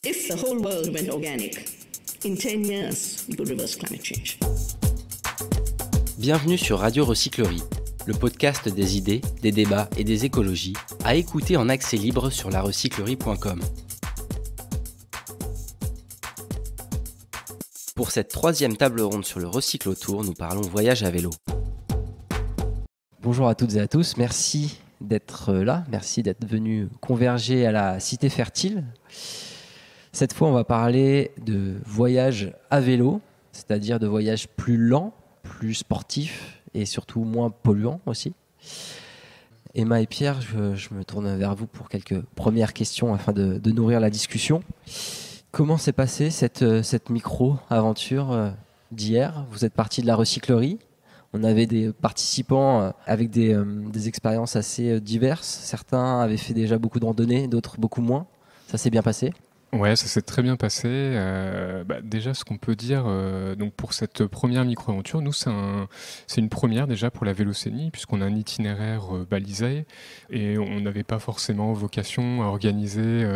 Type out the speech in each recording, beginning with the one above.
If the whole world went organic, in 10 years, we could reverse climate change. Bienvenue sur Radio Recyclerie, le podcast des idées, des débats et des écologies, à écouter en accès libre sur larecyclerie.com. Pour cette troisième table ronde sur le Recyclotour, nous parlons voyage à vélo. Bonjour à toutes et à tous, merci d'être là, merci d'être venus converger à la Cité Fertile. Cette fois, on va parler de voyage à vélo, c'est-à-dire de voyage plus lent, plus sportif et surtout moins polluant aussi. Emma et Pierre, je me tourne vers vous pour quelques premières questions afin de nourrir la discussion. Comment s'est passée cette micro-aventure d'hier ? Vous êtes partis de la recyclerie. On avait des participants avec des expériences assez diverses. Certains avaient fait déjà beaucoup de randonnées, d'autres beaucoup moins. Ça s'est bien passé ? Ouais, ça s'est très bien passé. Déjà, ce qu'on peut dire donc pour cette première micro-aventure, nous, c'est une première déjà pour la Vélocénie, puisqu'on a un itinéraire balisé et on n'avait pas forcément vocation à organiser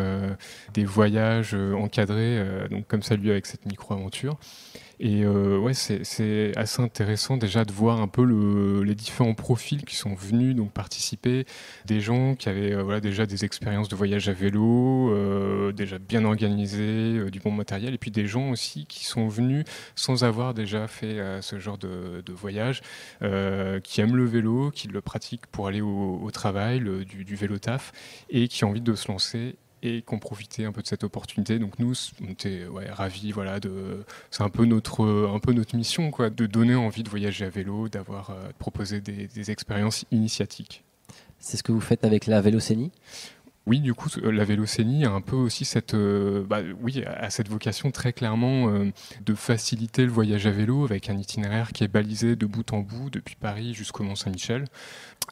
des voyages encadrés donc comme celui avec cette micro-aventure. Et c'est assez intéressant déjà de voir un peu les différents profils qui sont venus donc participer, des gens qui avaient déjà des expériences de voyage à vélo, déjà bien organisés, du bon matériel, et puis des gens aussi qui sont venus sans avoir déjà fait ce genre de voyage, qui aiment le vélo, qui le pratiquent pour aller au travail, du vélo taf, et qui ont envie de se lancer et qu'on profitait un peu de cette opportunité. Donc nous, on était ravis, c'est un peu notre mission, quoi, de donner envie de voyager à vélo, d'avoir proposé des expériences initiatiques. C'est ce que vous faites avec la Vélocénie ? Oui, du coup, la Vélocénie a un peu aussi cette vocation très clairement de faciliter le voyage à vélo avec un itinéraire qui est balisé de bout en bout, depuis Paris jusqu'au Mont-Saint-Michel,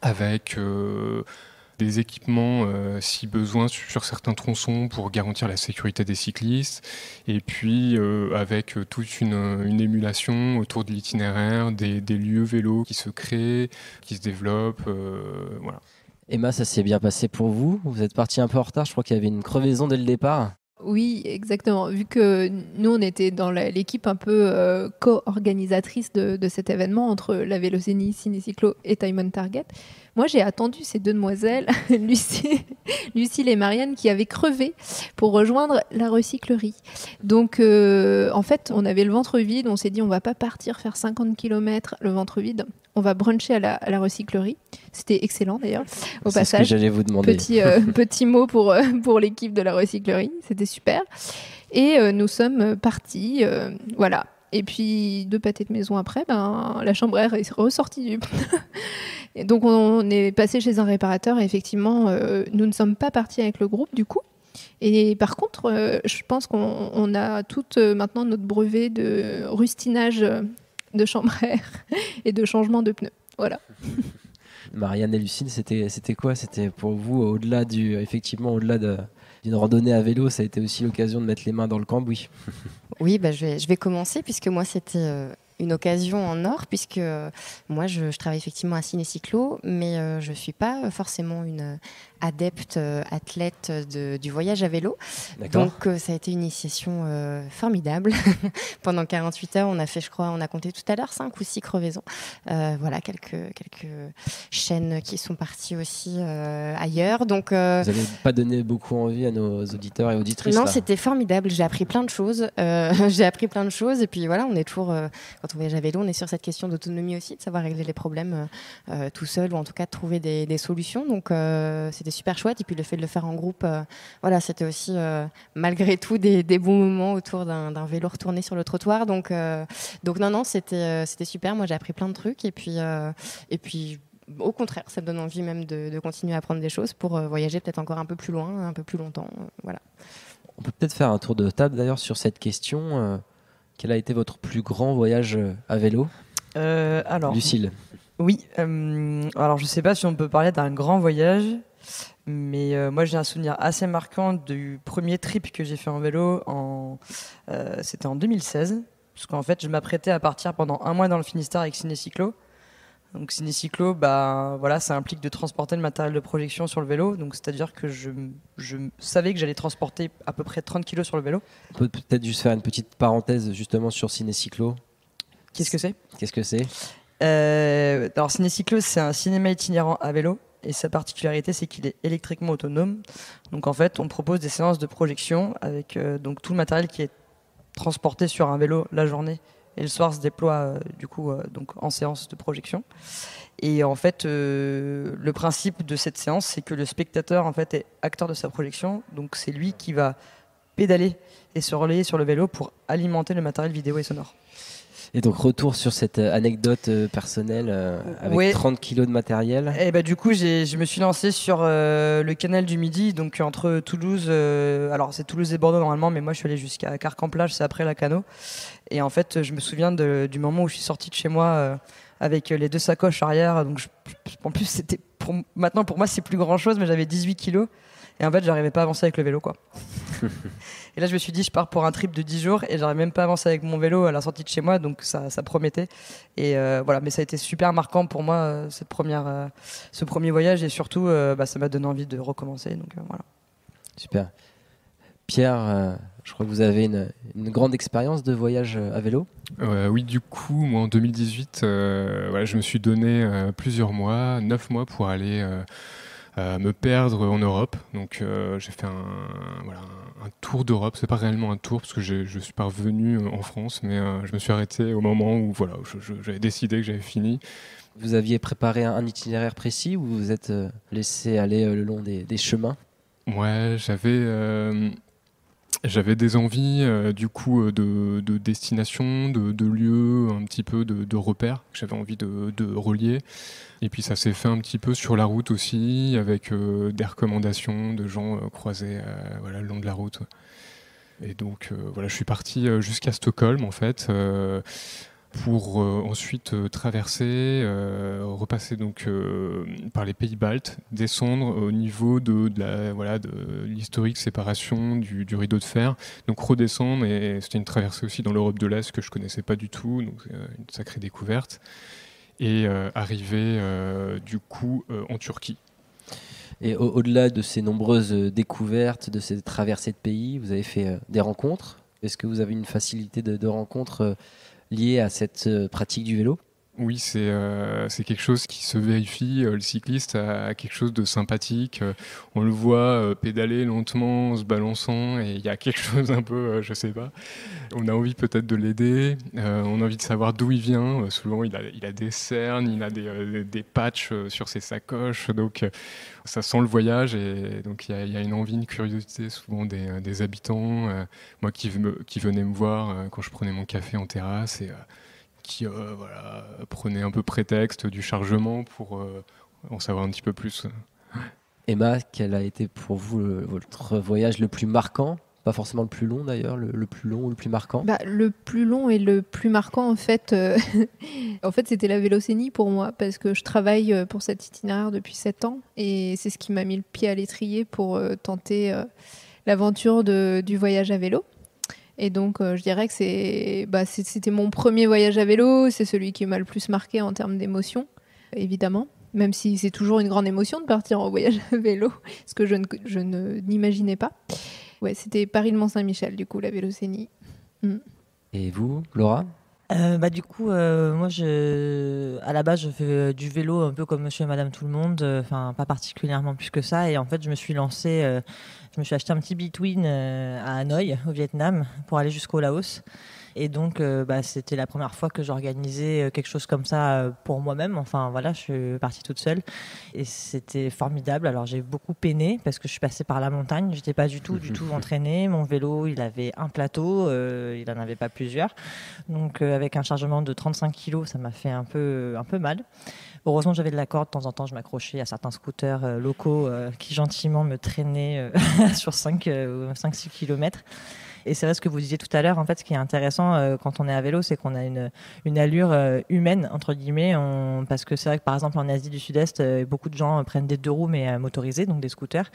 avec des équipements si besoin sur certains tronçons pour garantir la sécurité des cyclistes, et puis avec toute une émulation autour de l'itinéraire, des lieux vélos qui se créent, qui se développent, voilà. Emma, ça s'est bien passé pour vous ? Vous êtes parti un peu en retard, je crois qu'il y avait une crevaison dès le départ. Oui, exactement. Vu que nous, on était dans l'équipe un peu co-organisatrice de cet événement entre la Vélocénie, Ciné-Cyclo et Time on Target, moi, j'ai attendu ces deux demoiselles, Lucille et Marianne, qui avaient crevé pour rejoindre la recyclerie. Donc, en fait, on avait le ventre vide. On s'est dit, on ne va pas partir faire 50 km le ventre vide. On va bruncher à la recyclerie. C'était excellent, d'ailleurs. Au C'est passage, ce que j'allais vous demander. Petit mot pour l'équipe de la recyclerie. C'était super. Et nous sommes partis. Voilà. Et puis, 2 pâtés de maison après, la chambre air est ressortie du... Et donc, on est passé chez un réparateur. Et effectivement, nous ne sommes pas partis avec le groupe, du coup. Et par contre, je pense qu'on a toutes maintenant notre brevet de rustinage de chambre air et de changement de pneus. Voilà. Marianne et Lucille, c'était quoi ? C'était pour vous, au-delà d'une randonnée à vélo, ça a été aussi l'occasion de mettre les mains dans le cambouis. Oui, je vais commencer, puisque moi, c'était une occasion en or, puisque moi, je travaille effectivement à Ciné-Cyclo, mais je ne suis pas forcément une adepte, athlète du voyage à vélo. D'accord. Donc, ça a été une initiation formidable. Pendant 48 heures, on a compté tout à l'heure 5 ou 6 crevaisons. Voilà, quelques chaînes qui sont parties aussi ailleurs. Donc, vous n'avez pas donné beaucoup envie à nos auditeurs et auditrices. Non, là. c'était formidable. J'ai appris plein de choses. Et puis voilà, on est toujours, quand on voyage à vélo, on est sur cette question d'autonomie aussi, de savoir régler les problèmes tout seul, ou en tout cas de trouver des solutions. Donc, c'était super chouette. Et puis le fait de le faire en groupe, c'était aussi malgré tout des bons moments autour d'un vélo retourné sur le trottoir. Donc non, c'était super. Moi, j'ai appris plein de trucs. Et puis au contraire, ça me donne envie même de continuer à apprendre des choses pour voyager peut-être encore un peu plus loin, un peu plus longtemps. Voilà. On peut peut-être faire un tour de table d'ailleurs sur cette question. Quel a été votre plus grand voyage à vélo ? Lucille. Oui, alors je ne sais pas si on peut parler d'un grand voyage, mais moi j'ai un souvenir assez marquant du premier trip que j'ai fait en vélo, c'était en 2016, parce qu'en fait je m'apprêtais à partir pendant un mois dans le Finistère avec Ciné-Cyclo. Donc ciné-cyclo, voilà, ça implique de transporter le matériel de projection sur le vélo. Donc c'est-à-dire que je savais que j'allais transporter à peu près 30 kilos sur le vélo. On peut peut-être juste faire une petite parenthèse justement sur Ciné-Cyclo. Qu'est-ce que c'est ? Qu'est-ce que c'est ? Alors ciné-cyclo, c'est un cinéma itinérant à vélo. Et sa particularité, c'est qu'il est électriquement autonome. Donc en fait, on propose des séances de projection avec donc tout le matériel qui est transporté sur un vélo la journée. Et le soir se déploie donc en séance de projection. Et en fait, le principe de cette séance, c'est que le spectateur en fait est acteur de sa projection. Donc c'est lui qui va pédaler et se relayer sur le vélo pour alimenter le matériel vidéo et sonore. Et donc retour sur cette anecdote personnelle avec 30 kilos de matériel. Et du coup, je me suis lancé sur le canal du Midi, donc entre Toulouse, alors c'est Toulouse et Bordeaux normalement, mais moi je suis allé jusqu'à Carcamplage, c'est après Lacanau. Et en fait, je me souviens du moment où je suis sorti de chez moi avec les 2 sacoches arrière. Donc en plus, maintenant pour moi c'est plus grand chose, mais j'avais 18 kilos. Et en fait, j'arrivais pas à avancer avec le vélo, quoi. Et là, je me suis dit, je pars pour un trip de 10 jours et j'arrive même pas à avancer avec mon vélo à la sortie de chez moi, donc ça promettait. Et voilà, mais ça a été super marquant pour moi, ce premier voyage, et surtout, ça m'a donné envie de recommencer. Donc voilà. Super. Pierre, je crois que vous avez une grande expérience de voyage à vélo. Oui, du coup, moi en 2018, je me suis donné plusieurs mois, 9 mois pour aller me perdre en Europe. Donc j'ai fait un tour d'Europe. C'est pas réellement un tour parce que je suis pas revenu en France, mais je me suis arrêté au moment où j'avais décidé que j'avais fini. Vous aviez préparé un itinéraire précis ou vous vous êtes laissé aller le long des chemins ? Ouais, j'avais des envies de destination, de lieux, un petit peu de repères que j'avais envie de relier. Et puis ça s'est fait un petit peu sur la route aussi, avec des recommandations de gens croisés le long de la route. Et donc je suis parti jusqu'à Stockholm en fait, pour ensuite traverser, repasser donc par les pays baltes, descendre au niveau de l'historique séparation du rideau de fer, donc redescendre, et c'était une traversée aussi dans l'Europe de l'Est que je connaissais pas du tout, donc une sacrée découverte, et arriver en Turquie. Et au-delà de ces nombreuses découvertes, de ces traversées de pays, vous avez fait des rencontres. Est-ce que vous avez une facilité de rencontres liées à cette pratique du vélo ? Oui, c'est quelque chose qui se vérifie. Le cycliste a quelque chose de sympathique. On le voit pédaler lentement, en se balançant, et il y a quelque chose un peu, je sais pas. On a envie peut-être de l'aider. On a envie de savoir d'où il vient. Souvent, il a des cernes, il a des patchs sur ses sacoches. Donc, ça sent le voyage, et donc il y a une envie, une curiosité souvent des habitants. Moi, qui venaient me voir quand je prenais mon café en terrasse, et qui prenait un peu prétexte du chargement pour en savoir un petit peu plus. Emma, quel a été pour vous votre voyage le plus marquant ? Pas forcément le plus long d'ailleurs, le plus long ou le plus marquant ? Le plus long et le plus marquant en fait, c'était la Vélocénie pour moi, parce que je travaille pour cet itinéraire depuis 7 ans, et c'est ce qui m'a mis le pied à l'étrier pour tenter l'aventure du voyage à vélo. Et donc, je dirais que c'était mon premier voyage à vélo, c'est celui qui m'a le plus marqué en termes d'émotion, évidemment. Même si c'est toujours une grande émotion de partir en voyage à vélo, ce que je n'imaginais pas. Ouais, c'était Paris-le-Mont-Saint-Michel, du coup, la Vélocénie. Et vous, Laura ? Du coup, moi, à la base, je fais du vélo un peu comme monsieur et madame tout le monde, enfin, pas particulièrement plus que ça. Et en fait, je me suis acheté un petit Between à Hanoï, au Vietnam, pour aller jusqu'au Laos. Et donc, c'était la première fois que j'organisais quelque chose comme ça pour moi-même. Enfin, voilà, je suis partie toute seule. Et c'était formidable. Alors, j'ai beaucoup peiné parce que je suis passée par la montagne. Je n'étais pas du tout entraînée. Mon vélo, il avait un plateau. Il n'en avait pas plusieurs. Donc, avec un chargement de 35 kilos, ça m'a fait un peu mal. Heureusement, j'avais de la corde. De temps en temps, je m'accrochais à certains scooters locaux qui gentiment me traînaient sur 5-6 kilomètres. Et c'est vrai ce que vous disiez tout à l'heure, en fait, ce qui est intéressant quand on est à vélo, c'est qu'on a une allure humaine, entre guillemets, parce que c'est vrai que par exemple en Asie du Sud-Est, beaucoup de gens prennent des 2 roues mais motorisés, donc des scooters.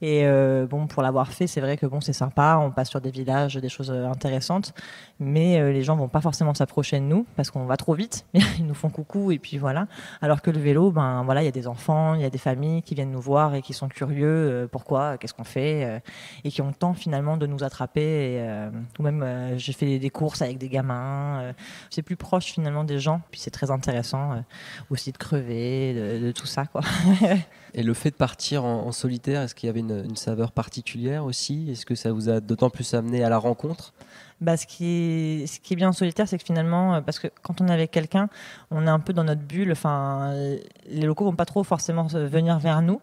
Et bon, pour l'avoir fait, c'est vrai que bon, c'est sympa, on passe sur des villages, des choses intéressantes, mais les gens vont pas forcément s'approcher de nous parce qu'on va trop vite. Ils nous font coucou et puis voilà. Alors que le vélo, ben voilà, il y a des enfants, il y a des familles qui viennent nous voir et qui sont curieux, pourquoi, qu'est-ce qu'on fait, et qui ont le temps finalement de nous attraper. Ou même, j'ai fait des courses avec des gamins. C'est plus proche finalement des gens. Puis c'est très intéressant aussi de crever, de tout ça, quoi. Et le fait de partir en solitaire, est-ce qu'il y avait une saveur particulière aussi? Est-ce que ça vous a d'autant plus amené à la rencontre? Bah, ce qui est bien en solitaire, c'est que finalement, parce que quand on est avec quelqu'un, on est un peu dans notre bulle. Enfin, les locaux vont pas trop forcément venir vers nous,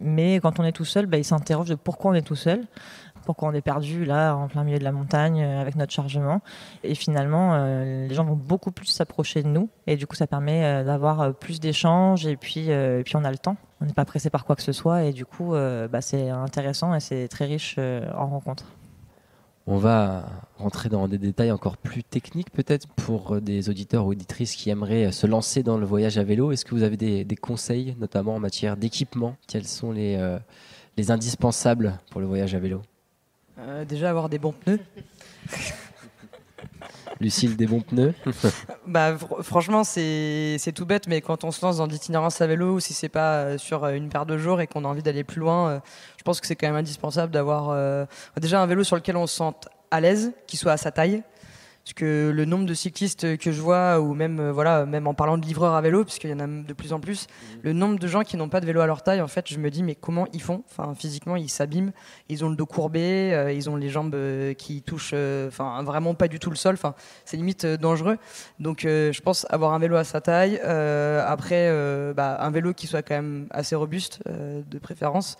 mais quand on est tout seul, bah, ils s'interrogent de pourquoi on est tout seul, pourquoi on est perdu là, en plein milieu de la montagne, avec notre chargement. Et finalement, les gens vont beaucoup plus s'approcher de nous, et du coup, ça permet d'avoir plus d'échanges, et puis on a le temps. On n'est pas pressé par quoi que ce soit, et du coup, bah, c'est intéressant et c'est très riche en rencontres. On va rentrer dans des détails encore plus techniques peut-être pour des auditeurs ou auditrices qui aimeraient se lancer dans le voyage à vélo. Est-ce que vous avez des conseils, notamment en matière d'équipement? Quels sont les indispensables pour le voyage à vélo? Déjà avoir des bons pneus. Lucille, des bons pneus? Franchement, c'est tout bête, mais quand on se lance dans l'itinérance à vélo, ou si c'est pas sur une paire de jours et qu'on a envie d'aller plus loin, je pense que c'est quand même indispensable d'avoir déjà un vélo sur lequel on se sente à l'aise, qui soit à sa taille. Parce que le nombre de cyclistes que je vois, ou même, même en parlant de livreurs à vélo, parce qu'il y en a de plus en plus, le nombre de gens qui n'ont pas de vélo à leur taille, en fait, je me dis, mais comment ils font? Enfin, physiquement, ils s'abîment, ils ont le dos courbé, ils ont les jambes qui touchent vraiment pas du tout le sol, c'est limite dangereux. Donc, je pense avoir un vélo à sa taille, après, un vélo qui soit quand même assez robuste, de préférence,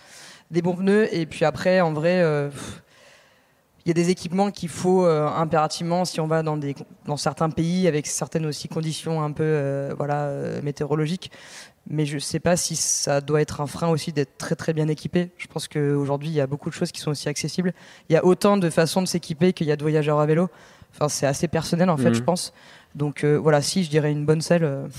des bons pneus, et puis après, en vrai... il y a des équipements qu'il faut impérativement si on va dans certains pays avec certaines aussi conditions un peu météorologiques. Mais je ne sais pas si ça doit être un frein aussi d'être très très bien équipé. Je pense qu'aujourd'hui, il y a beaucoup de choses qui sont aussi accessibles. Il y a autant de façons de s'équiper qu'il y a de voyageurs à vélo. Enfin, c'est assez personnel en fait, je pense. Donc si je dirais une bonne selle,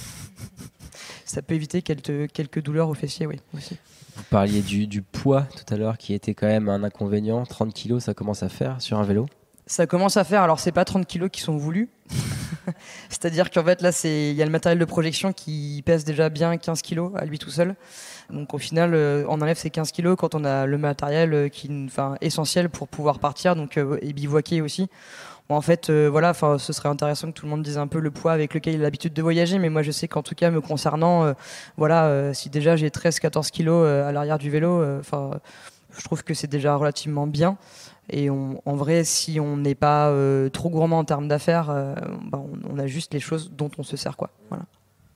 ça peut éviter quelques douleurs aux fessiers, oui, aussi. Vous parliez du poids tout à l'heure qui était quand même un inconvénient. 30 kilos, ça commence à faire sur un vélo? Ça commence à faire. Alors, c'est pas 30 kilos qui sont voulus. C'est-à-dire qu'en fait, là, il y a le matériel de projection qui pèse déjà bien 15 kilos à lui tout seul. Donc, au final, on enlève ces 15 kilos quand on a le matériel essentiel pour pouvoir partir, donc, et bivouaquer aussi. Bon, en fait, ce serait intéressant que tout le monde dise un peu le poids avec lequel il a l'habitude de voyager, mais moi je sais qu'en tout cas me concernant, si déjà j'ai 13-14 kilos à l'arrière du vélo, je trouve que c'est déjà relativement bien. Et en vrai, si on n'est pas trop gourmand en termes d'affaires, on a juste les choses dont on se sert, quoi. Voilà.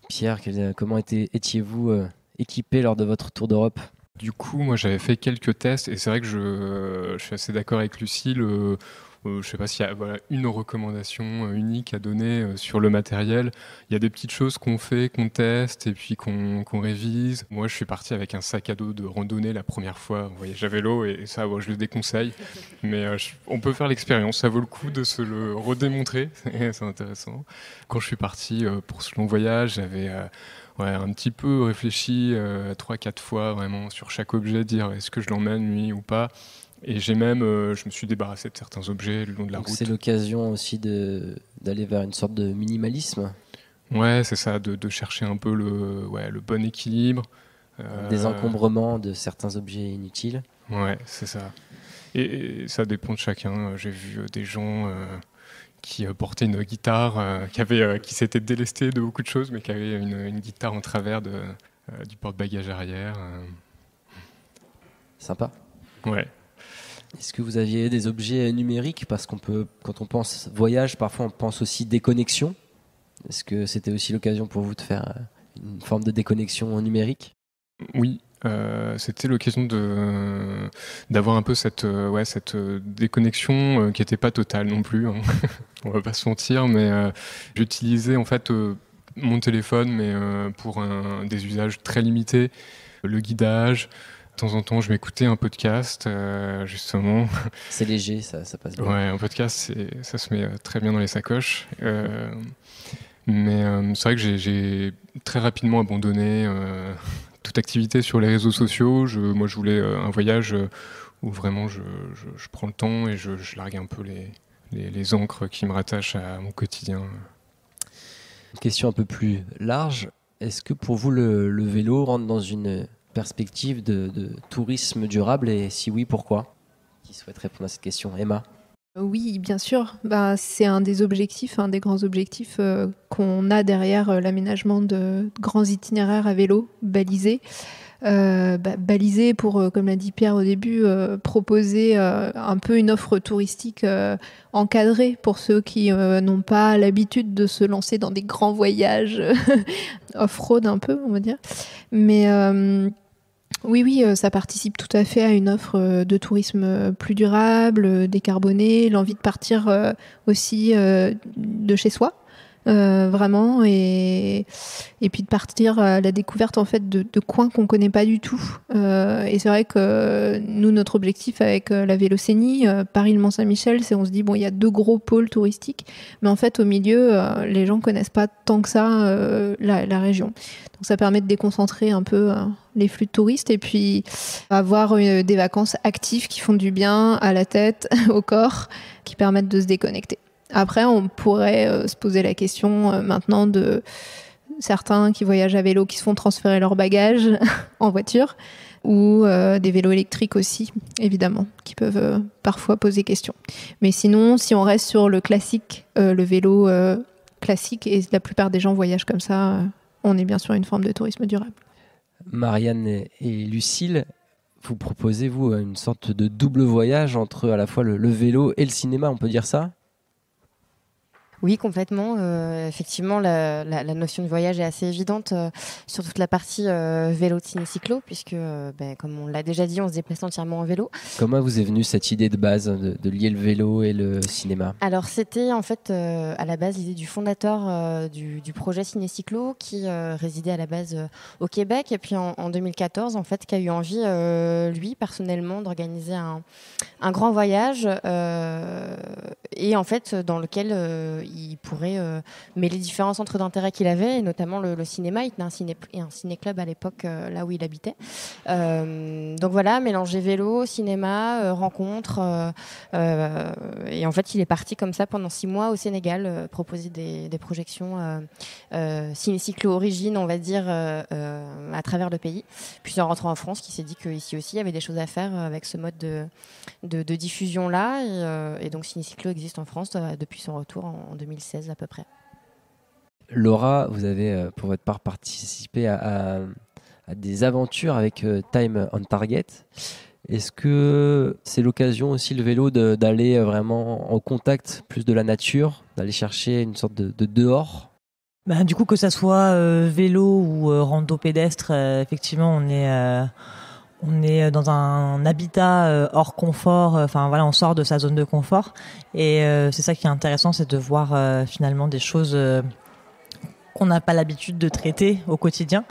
Pierre, comment étiez-vous équipé lors de votre tour d'Europe? Du coup, moi j'avais fait quelques tests et c'est vrai que je suis assez d'accord avec Lucille. Je ne sais pas s'il y a une recommandation unique à donner sur le matériel. Il y a des petites choses qu'on fait, qu'on teste et puis qu'on révise. Moi, je suis parti avec un sac à dos de randonnée la première fois en voyage à vélo et ça, je le déconseille. Mais on peut faire l'expérience, ça vaut le coup de se le redémontrer. C'est intéressant. Quand je suis parti pour ce long voyage, j'avais... un petit peu réfléchi 3-4 fois vraiment sur chaque objet, dire est-ce que je l'emmène lui ou pas. Et j'ai même, je me suis débarrassé de certains objets le long de la route. C'est l'occasion aussi d'aller vers une sorte de minimalisme. Ouais, c'est ça, de chercher un peu le bon équilibre. Des encombrements de certains objets inutiles. Ouais, c'est ça. Et ça dépend de chacun. J'ai vu des gens qui portaient une guitare, qui s'étaient délestés de beaucoup de choses, mais qui avaient une guitare en travers du porte-bagages arrière. Sympa. Ouais. Est-ce que vous aviez des objets numériques? Parce quand on pense voyage, parfois on pense aussi déconnexion. Est-ce que c'était aussi l'occasion pour vous de faire une forme de déconnexion numérique? Oui, c'était l'occasion d'avoir un peu cette déconnexion qui n'était pas totale non plus. Hein. On va pas se mentir, mais j'utilisais en fait mon téléphone, mais pour des usages très limités. Le guidage, De temps en temps, je m'écoutais un podcast, justement. C'est léger, ça passe bien. Ouais, un podcast, ça se met très bien dans les sacoches. Mais c'est vrai que j'ai très rapidement abandonné toute activité sur les réseaux sociaux. Moi, je voulais un voyage où vraiment je prends le temps et je largue un peu les ancres qui me rattachent à mon quotidien. Une question un peu plus large. Est-ce que pour vous, le vélo rentre dans une perspective de tourisme durable et si oui, pourquoi? Qui souhaite répondre à cette question? Emma? Oui, bien sûr. C'est un des objectifs, un des grands objectifs qu'on a derrière l'aménagement de grands itinéraires à vélo balisés. Balisés pour, comme l'a dit Pierre au début, proposer un peu une offre touristique encadrée pour ceux qui n'ont pas l'habitude de se lancer dans des grands voyages off-road un peu, on va dire. Mais oui, ça participe tout à fait à une offre de tourisme plus durable, décarboné, l'envie de partir aussi de chez soi, vraiment, et puis de partir à la découverte en fait de coins qu'on connaît pas du tout. Et c'est vrai que nous, notre objectif avec la Vélocénie, Paris-le-Mont-Saint-Michel, c'est on se dit bon, il y a 2 gros pôles touristiques, mais en fait au milieu, les gens connaissent pas tant que ça la région. Donc ça permet de déconcentrer un peu les flux de touristes et puis avoir des vacances actives qui font du bien à la tête, au corps, qui permettent de se déconnecter. Après, on pourrait se poser la question maintenant de certains qui voyagent à vélo qui se font transférer leurs bagages en voiture ou des vélos électriques aussi, évidemment, qui peuvent parfois poser question. Mais sinon, si on reste sur le classique, le vélo classique, et la plupart des gens voyagent comme ça, on est bien sur une forme de tourisme durable. Marianne et Lucille, vous proposez, vous, une sorte de double voyage entre à la fois le vélo et le cinéma, on peut dire ça? Oui, complètement. Effectivement, la notion de voyage est assez évidente sur toute la partie vélo, ciné-cyclo, puisque, comme on l'a déjà dit, on se déplace entièrement en vélo. Comment vous est venue cette idée de base de lier le vélo et le cinéma? Alors, c'était en fait à la base l'idée du fondateur du projet ciné-cyclo qui résidait à la base au Québec, et puis en 2014, en fait, qui a eu envie, lui, personnellement, d'organiser un grand voyage et en fait, dans lequel il pourrait mêler différents centres d'intérêt qu'il avait, et notamment le cinéma. Il tenait un ciné-club à l'époque là où il habitait. Donc voilà, mélanger vélo, cinéma, rencontres. Et en fait, il est parti comme ça pendant 6 mois au Sénégal, proposer des projections ciné-cyclo origine, on va dire, à travers le pays. Puis en rentrant en France, il s'est dit qu'ici aussi, il y avait des choses à faire avec ce mode de diffusion-là. Et donc, ciné-cyclo existe en France depuis son retour en 2016 à peu près. Laura, vous avez pour votre part participé à des aventures avec Time on Target. Est-ce que c'est l'occasion aussi, le vélo, d'aller vraiment en contact plus de la nature, d'aller chercher une sorte de dehors? Du coup, que ça soit vélo ou rando pédestre, effectivement, on est dans un habitat hors confort. Enfin voilà, on sort de sa zone de confort, et c'est ça qui est intéressant, c'est de voir finalement des choses qu'on n'a pas l'habitude de traiter au quotidien.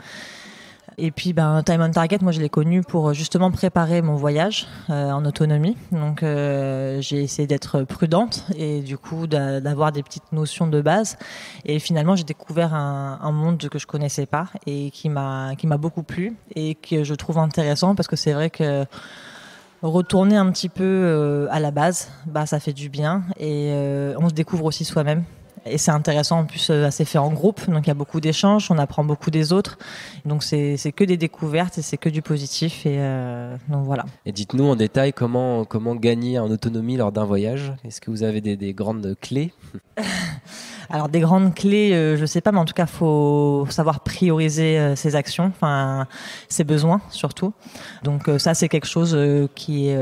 Et puis Time on Target, moi je l'ai connu pour justement préparer mon voyage en autonomie. Donc j'ai essayé d'être prudente et du coup d'avoir des petites notions de base. Et finalement j'ai découvert un monde que je connaissais pas et qui m'a beaucoup plu et que je trouve intéressant, parce que c'est vrai que retourner un petit peu à la base, ça fait du bien, et on se découvre aussi soi-même. Et c'est intéressant, en plus, c'est fait en groupe, donc il y a beaucoup d'échanges, on apprend beaucoup des autres. Donc c'est que des découvertes et c'est que du positif. Et donc voilà. Et dites-nous en détail comment gagner en autonomie lors d'un voyage. Est-ce que vous avez des grandes clés? Alors des grandes clés, je sais pas, mais en tout cas, faut savoir prioriser ses actions, enfin ses besoins surtout. Donc ça, c'est quelque chose qui est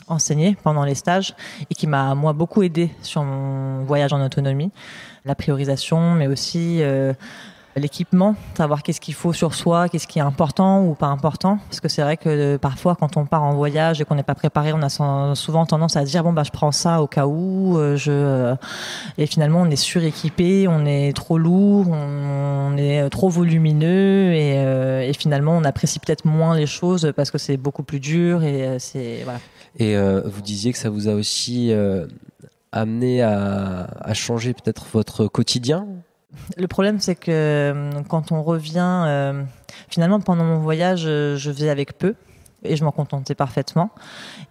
enseigné pendant les stages et qui m'a moi beaucoup aidé sur mon voyage en autonomie. La priorisation, mais aussi l'équipement, savoir qu'est-ce qu'il faut sur soi, qu'est-ce qui est important ou pas important. Parce que c'est vrai que parfois, quand on part en voyage et qu'on n'est pas préparé, on a souvent tendance à dire je prends ça au cas où. Et finalement, on est suréquipé, on est trop lourd, on est trop volumineux et finalement, on apprécie peut-être moins les choses parce que c'est beaucoup plus dur et c'est voilà. Et vous disiez que ça vous a aussi amené à changer peut-être votre quotidien. Le problème, c'est que quand on revient, finalement, pendant mon voyage, je faisais avec peu et je m'en contentais parfaitement.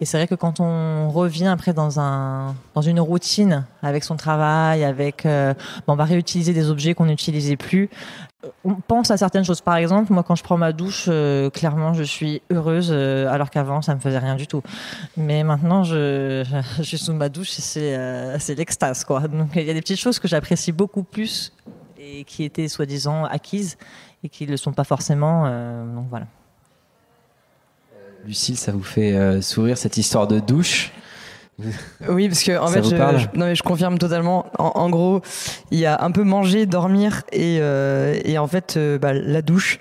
Et c'est vrai que quand on revient après dans une routine avec son travail, on va réutiliser des objets qu'on n'utilisait plus. On pense à certaines choses. Par exemple, moi, quand je prends ma douche, clairement, je suis heureuse, alors qu'avant, ça me faisait rien du tout. Mais maintenant, je suis sous ma douche et c'est l'extase, quoi. Donc, il y a des petites choses que j'apprécie beaucoup plus et qui étaient soi-disant acquises et qui ne le sont pas forcément. Donc, voilà. Lucille, ça vous fait sourire cette histoire de douche? Oui, parce que en fait, je confirme totalement. En gros, il y a un peu manger, dormir et en fait, la douche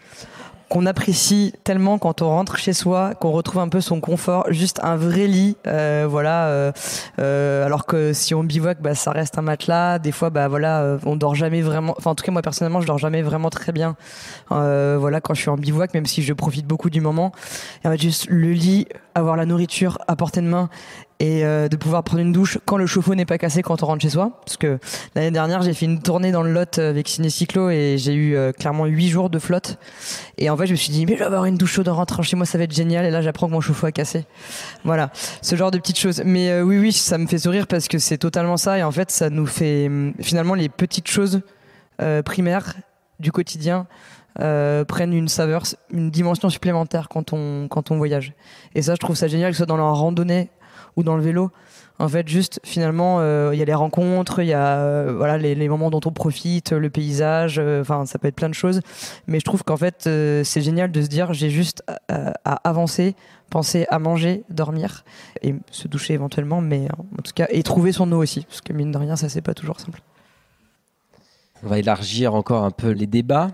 qu'on apprécie tellement quand on rentre chez soi, qu'on retrouve un peu son confort, juste un vrai lit, alors que si on bivouac, ça reste un matelas. Des fois, on dort jamais vraiment. Enfin, en tout cas, moi personnellement, je dors jamais vraiment très bien. Quand je suis en bivouac, même si je profite beaucoup du moment. Et en fait, juste le lit, avoir la nourriture à portée de main. Et de pouvoir prendre une douche quand le chauffe-eau n'est pas cassé quand on rentre chez soi. Parce que l'année dernière, j'ai fait une tournée dans le Lot avec Ciné-Cyclo et j'ai eu clairement 8 jours de flotte. Et en fait, je me suis dit, mais je vais avoir une douche chaude en rentrant chez moi, ça va être génial. Et là, j'apprends que mon chauffe-eau a cassé. Voilà, ce genre de petites choses. Mais oui, ça me fait sourire parce que c'est totalement ça. Et en fait, ça nous fait finalement les petites choses primaires du quotidien prennent une saveur, une dimension supplémentaire quand on voyage. Et ça, je trouve ça génial, que ce soit dans la randonnée ou dans le vélo. En fait, juste, finalement, il y a les rencontres, il y a les moments dont on profite, le paysage, ça peut être plein de choses. Mais je trouve qu'en fait, c'est génial de se dire, j'ai juste à avancer, penser à manger, dormir et se doucher éventuellement, mais en tout cas, et trouver son eau aussi, parce que mine de rien, ça, c'est pas toujours simple. On va élargir encore un peu les débats.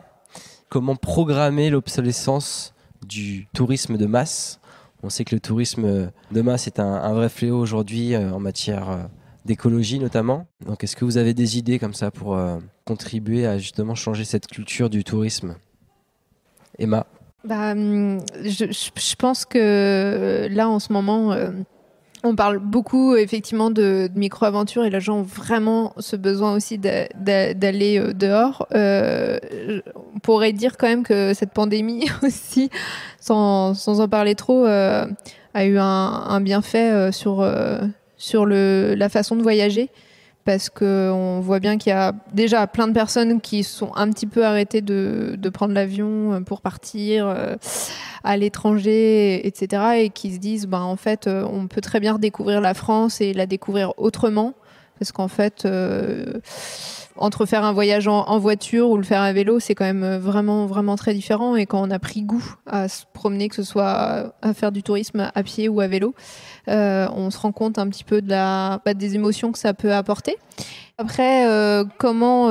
Comment programmer l'obsolescence du tourisme de masse ? On sait que le tourisme de masse est un vrai fléau aujourd'hui en matière d'écologie notamment. Donc est-ce que vous avez des idées comme ça pour contribuer à justement changer cette culture du tourisme ? Emma ? Je pense que là en ce moment, on parle beaucoup effectivement de micro-aventures et les gens ont vraiment ce besoin aussi d'aller dehors. On pourrait dire quand même que cette pandémie aussi, sans en parler trop, a eu un bienfait sur la façon de voyager. Parce qu'on voit bien qu'il y a déjà plein de personnes qui sont un petit peu arrêtées de prendre l'avion pour partir à l'étranger, etc. Et qui se disent, en fait, on peut très bien redécouvrir la France et la découvrir autrement. Parce qu'en fait, entre faire un voyage en voiture ou le faire à vélo, c'est quand même vraiment, vraiment très différent. Et quand on a pris goût à se promener, que ce soit à faire du tourisme à pied ou à vélo, on se rend compte un petit peu des émotions que ça peut apporter. Après, comment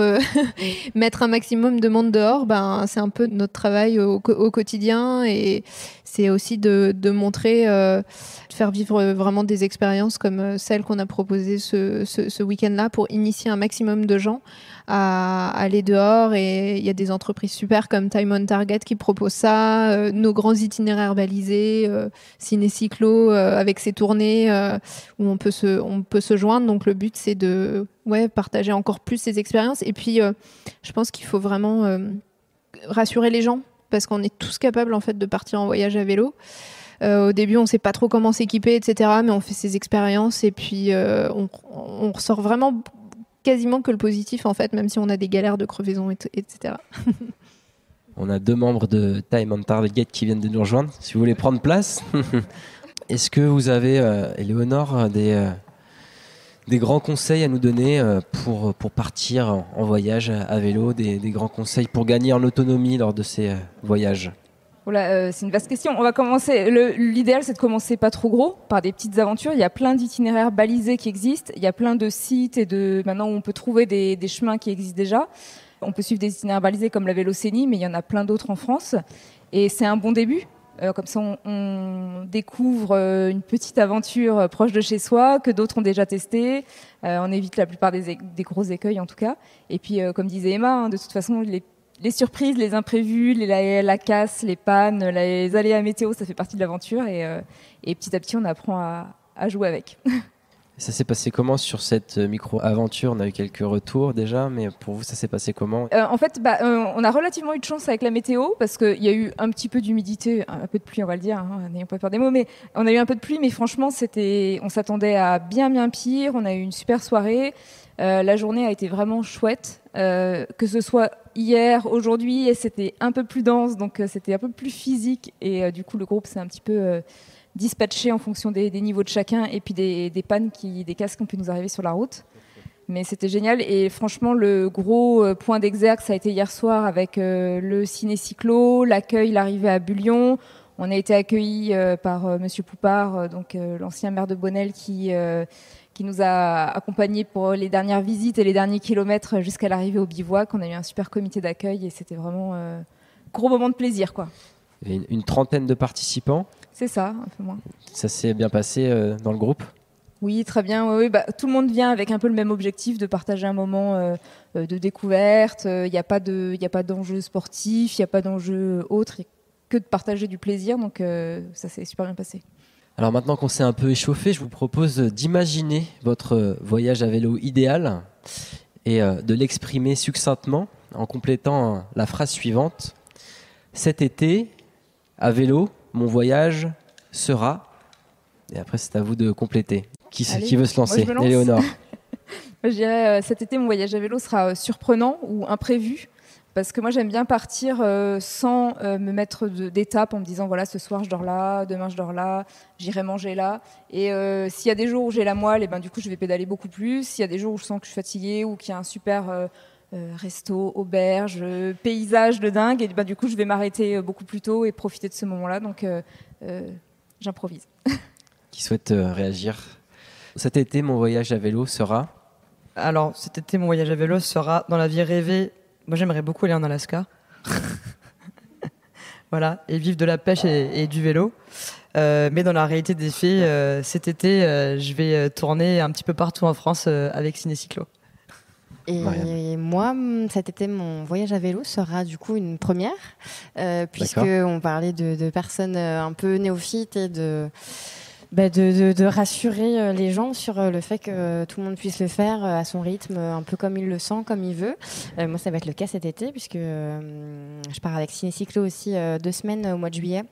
mettre un maximum de monde dehors, c'est un peu notre travail au quotidien et c'est aussi de montrer, de faire vivre vraiment des expériences comme celle qu'on a proposée ce week-end-là pour initier un maximum de gens à aller dehors. Et il y a des entreprises super comme Time on Target qui proposent ça, nos grands itinéraires balisés, Ciné-Cyclo avec ses tournées où on peut se joindre. Donc le but c'est de partager encore plus ces expériences. Et puis je pense qu'il faut vraiment rassurer les gens parce qu'on est tous capables en fait de partir en voyage à vélo. Au début, on ne sait pas trop comment s'équiper, etc. Mais on fait ces expériences et puis on ressort vraiment quasiment que le positif en fait, même si on a des galères de crevaison, etc. On a 2 membres de Time on Target qui viennent de nous rejoindre. Si vous voulez prendre place. Est-ce que vous avez, Éléonore, des grands conseils à nous donner pour partir en voyage à vélo, des grands conseils pour gagner en autonomie lors de ces voyages ? Voilà, c'est une vaste question. On va commencer. L'idéal, c'est de commencer pas trop gros, par des petites aventures. Il y a plein d'itinéraires balisés qui existent. Il y a plein de sites et maintenant où on peut trouver des chemins qui existent déjà. On peut suivre des itinéraires balisés comme la Vélocénie, mais il y en a plein d'autres en France. Et c'est un bon début. Comme ça, on découvre une petite aventure proche de chez soi que d'autres ont déjà testée. On évite la plupart des gros écueils, en tout cas. Et puis, comme disait Emma, de toute façon, les surprises, les imprévus, la casse, les pannes, les aléas météo, ça fait partie de l'aventure. Et petit à petit, on apprend à jouer avec. Ça s'est passé comment sur cette micro-aventure? On a eu quelques retours déjà, mais pour vous, ça s'est passé comment? En fait, on a relativement eu de chance avec la météo parce qu'il y a eu un petit peu d'humidité, un peu de pluie, on va le dire, n'ayons pas peur des mots, mais on a eu un peu de pluie, mais franchement, on s'attendait à bien pire. On a eu une super soirée. La journée a été vraiment chouette, que ce soit hier, aujourd'hui, et c'était un peu plus dense, donc c'était un peu plus physique. Et du coup, le groupe s'est un petit peu dispatché en fonction des niveaux de chacun et puis des pannes, des casques qui ont pu nous arriver sur la route. Mais c'était génial. Et franchement, le gros point d'exergue, ça a été hier soir avec le ciné-cyclo, l'accueil, l'arrivée à Bullion. On a été accueillis par Monsieur Poupard, donc l'ancien maire de Bonnel, qui nous a accompagnés pour les dernières visites et les derniers kilomètres jusqu'à l'arrivée au bivouac. On a eu un super comité d'accueil et c'était vraiment gros moment de plaisir, quoi. Et une trentaine de participants. C'est ça, un peu moins. Ça s'est bien passé dans le groupe? Oui, très bien. Oui, tout le monde vient avec un peu le même objectif de partager un moment de découverte. Il n'y a pas d'enjeu sportif, il n'y a pas d'enjeu autre, que de partager du plaisir. Donc ça s'est super bien passé. Alors maintenant qu'on s'est un peu échauffé, je vous propose d'imaginer votre voyage à vélo idéal et de l'exprimer succinctement en complétant la phrase suivante. Cet été, à vélo, mon voyage sera... Et après, c'est à vous de compléter. Qui veut se lancer? Moi, je me lance. Éléonore. Moi, je dirais cet été, mon voyage à vélo sera surprenant ou imprévu. Parce que moi, j'aime bien partir sans me mettre d'étape en me disant, voilà, ce soir, je dors là, demain, je dors là, j'irai manger là. Et s'il y a des jours où j'ai la moelle, et ben, du coup, je vais pédaler beaucoup plus. S'il y a des jours où je sens que je suis fatiguée ou qu'il y a un super resto, auberge, paysage de dingue, et ben, du coup, je vais m'arrêter beaucoup plus tôt et profiter de ce moment-là. Donc, j'improvise. Qui souhaite réagir? Cet été, mon voyage à vélo sera... Alors, cet été, mon voyage à vélo sera dans la vie rêvée. Moi, j'aimerais beaucoup aller en Alaska. Voilà, et vivre de la pêche et du vélo. Mais dans la réalité des faits, cet été, je vais tourner un petit peu partout en France avec Ciné-Cyclo. Et moi, cet été, mon voyage à vélo sera du coup une première, puisqu'on parlait de personnes un peu néophytes et de rassurer les gens sur le fait que tout le monde puisse le faire à son rythme, un peu comme il le sent, comme il veut. Moi, ça va être le cas cet été, puisque je pars avec Ciné-Cyclo aussi 2 semaines au mois de juillet,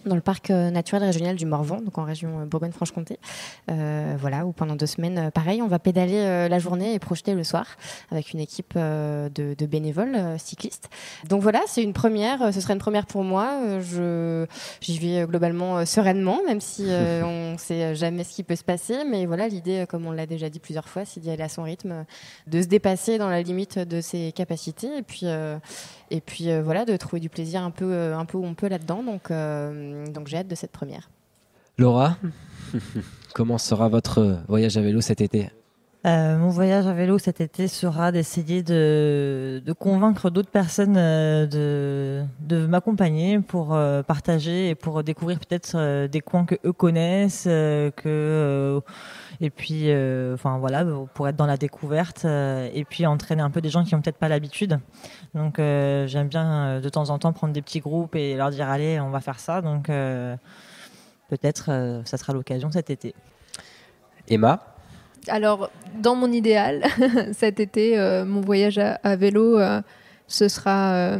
dans le parc naturel régional du Morvan, donc en région Bourgogne-Franche-Comté. Voilà, où pendant 2 semaines, pareil, on va pédaler la journée et projeter le soir avec une équipe de bénévoles cyclistes. Donc voilà, c'est une première, ce serait une première pour moi. J'y vais globalement sereinement, même si on ne sait jamais ce qui peut se passer. Mais voilà, l'idée, comme on l'a déjà dit plusieurs fois, c'est d'y aller à son rythme, de se dépasser dans la limite de ses capacités et puis voilà, de trouver du plaisir un peu où on peut là-dedans. Donc j'ai hâte de cette première. Laura, comment sera votre voyage à vélo cet été? Mon voyage à vélo cet été sera d'essayer de convaincre d'autres personnes de m'accompagner pour partager et pour découvrir peut-être des coins que eux connaissent, et puis enfin voilà, pour être dans la découverte et puis entraîner un peu des gens qui ont peut-être pas l'habitude. Donc j'aime bien de temps en temps prendre des petits groupes et leur dire allez, on va faire ça. Donc peut-être ça sera l'occasion cet été. Emma? Alors, dans mon idéal, cet été, mon voyage à vélo, ce sera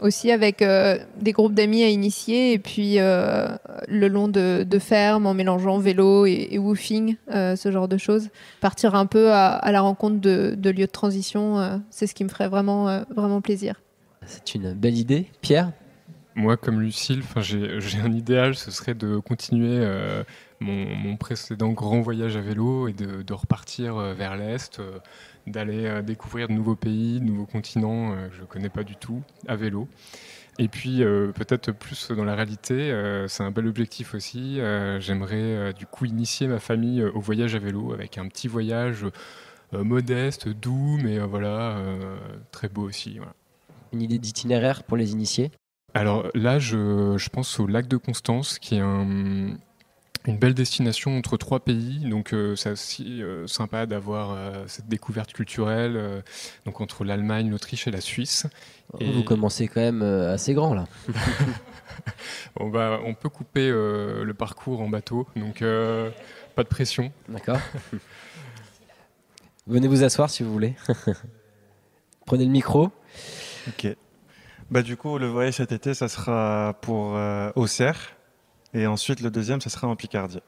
aussi avec des groupes d'amis à initier et puis le long de fermes en mélangeant vélo et woofing, ce genre de choses. Partir un peu à la rencontre de lieux de transition, c'est ce qui me ferait vraiment, vraiment plaisir. C'est une belle idée. Pierre? Moi, comme Lucille, j'ai un idéal, ce serait de continuer mon précédent grand voyage à vélo et de repartir vers l'Est, d'aller découvrir de nouveaux pays, de nouveaux continents que je ne connais pas du tout, à vélo. Et puis, peut-être plus dans la réalité, c'est un bel objectif aussi. J'aimerais du coup initier ma famille au voyage à vélo avec un petit voyage modeste, doux, mais voilà, très beau aussi. Voilà. Une idée d'itinéraire pour les initiés? Alors là, je pense au lac de Constance, qui est une belle destination entre 3 pays, donc c'est aussi sympa d'avoir cette découverte culturelle donc entre l'Allemagne, l'Autriche et la Suisse. Et Vous commencez quand même assez grand là. on peut couper le parcours en bateau, donc pas de pression. D'accord. Venez vous asseoir si vous voulez. Prenez le micro. Ok. Bah, du coup, le voyage cet été, ça sera pour Auxerre. Et ensuite, le deuxième, ça sera en Picardie.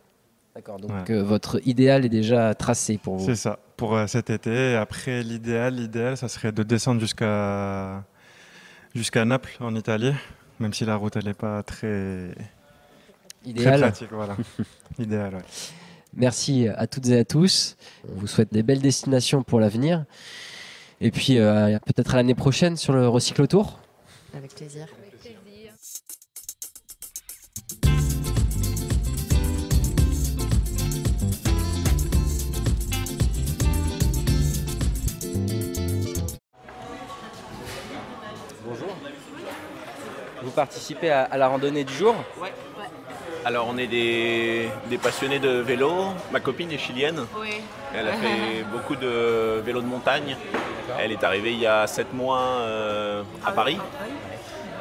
D'accord, donc votre idéal est déjà tracé pour vous. C'est ça, pour cet été. Et après, l'idéal, ça serait de descendre jusqu'à Naples, en Italie. Même si la route, elle n'est pas très pratique. Voilà. Idéal, ouais. Merci à toutes et à tous. On vous souhaite des belles destinations pour l'avenir. Et puis, peut-être à l'année prochaine sur le Recyclotour. Avec plaisir. Bonjour. Vous participez à la randonnée du jour? Ouais. Alors on est des passionnés de vélo. Ma copine est chilienne. Oui. Elle a fait beaucoup de vélo de montagne. Elle est arrivée il y a 7 mois à Paris.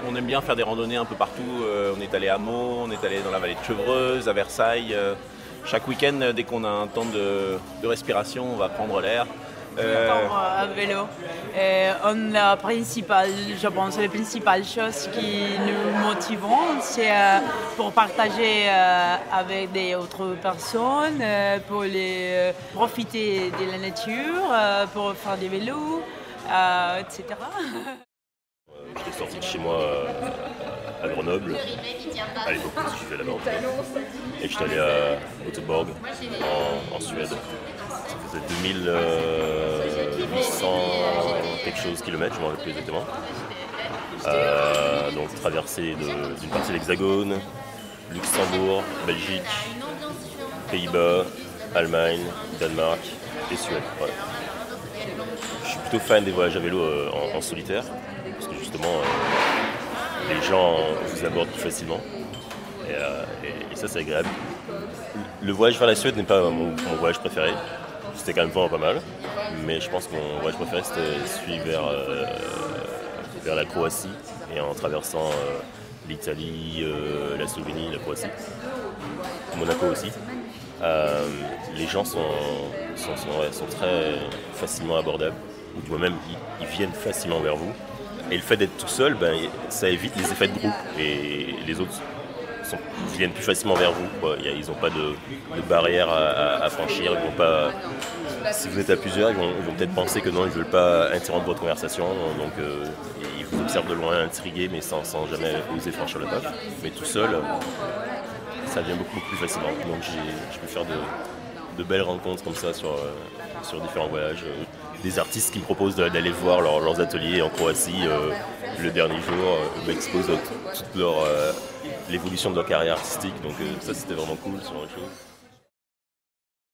On aime bien faire des randonnées un peu partout. On est allé à Meaux, on est allé dans la vallée de Chevreuse, à Versailles. Chaque week-end, dès qu'on a un temps de respiration, on va prendre l'air. À vélo. La principale, je pense, les principales choses qui nous motiveront, c'est pour partager avec des autres personnes, pour profiter de la nature, pour faire des vélos, etc. J'étais sorti de chez moi à Grenoble, à l'époque où je vivais là-bas. Et j'étais allé à Göteborg, en Suède. Ça faisait 2800 quelque chose kilomètres, je ne m'en rappelle plus exactement. Donc traversée d'une partie de l'Hexagone, Luxembourg, Belgique, Pays-Bas, Allemagne, Danemark et Suède. Ouais. Je suis plutôt fan des voyages à vélo en solitaire, parce que justement les gens vous abordent plus facilement. Et ça, c'est agréable. Le voyage vers la Suède n'est pas mon voyage préféré. C'était quand même vraiment pas mal. Mais je pense que mon voyage préféré, c'était celui vers la Croatie. Et en traversant l'Italie, la Slovénie, la Croatie. Monaco aussi. Les gens sont très facilement abordables. Ou du moins même, ils viennent facilement vers vous. Et le fait d'être tout seul, ça évite les effets de groupe. Et les autres viennent plus facilement vers vous, quoi. Ils n'ont pas de barrière à franchir. Ils vont pas, si vous êtes à plusieurs, ils vont peut-être penser que non, ils ne veulent pas interrompre votre conversation. Donc ils vous observent de loin, intrigués, mais sans jamais oser franchir le pas. Mais tout seul, ça vient beaucoup plus facilement. Donc je peux faire de belles rencontres comme ça sur différents voyages. Des artistes qui me proposent d'aller voir leurs ateliers en Croatie le dernier jour, m'exposent toute l'évolution de leur carrière artistique. Donc ça, c'était vraiment cool, ce genre de choses.